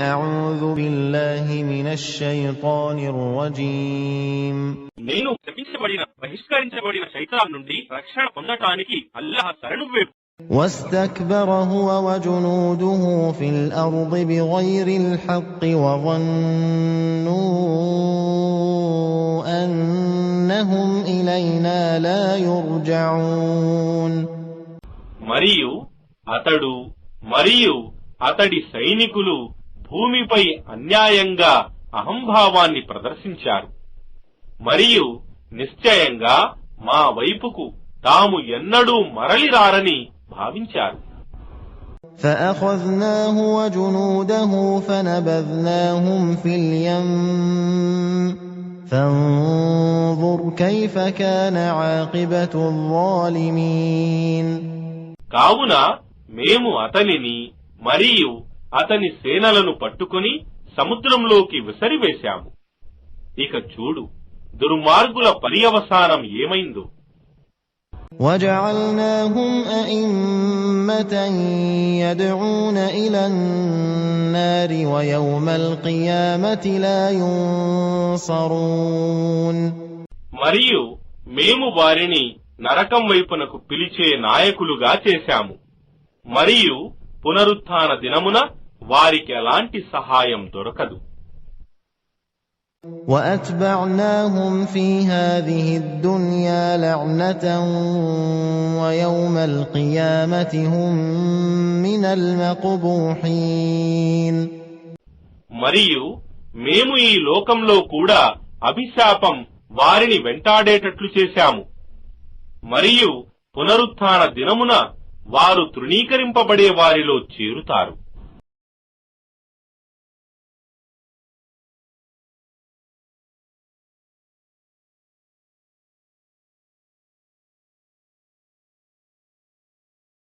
أعوذ بالله من الشيطان الرجيم నేను శపించబడిన బహిష్కరించబడిన శైతాన్ నుండి రక్షణ పొందటానికి అల్లాహ్ శరణు వేపు. واستكبر هو وجنوده في الأرض بغير الحق وظنوا أنهم إلينا لا يرجعون మరియు అతడి సైనికులు భూమిపై అన్యాయంగా అహంభావాన్ని ప్రదర్శించారు మరియు నిశ్చయంగా మా వైపుకు తాము ఎన్నడూ మరలిరారని భావించారు. فأخذناه وجنوده فنبذناهم في اليم فانظر كيف كان عاقبة الظالمين కావున మేము అతనిని మరియు అతని సేనలను పట్టుకుని సముద్రంలోకి విసిరివేశాము. ఇక చూడు దుర్మార్గుల పర్యవసానం ఏమైందో. وجعلناهم أئمة يدعون إلى النار ويوم القيامة لا ينصرون మరియు మేము వారిని నరకం వైపునకు పిలిచే నాయకులుగా చేశాము మరియు పునరుత్థాన దినమున వారికి ఎలాంటి సహాయం దొరకదు. وأتبعناهم في هذه الدنيا لعنة ويوم القيامة هم من المقبوحين మరియు మేము ఈ లోకంలో కూడా అభిశాపం వారిని వెంటాడేటట్లు చేశాము మరియు పునరుత్థాన దినమున వారు తృణీకరింపబడే వారిలో చేరుతారు.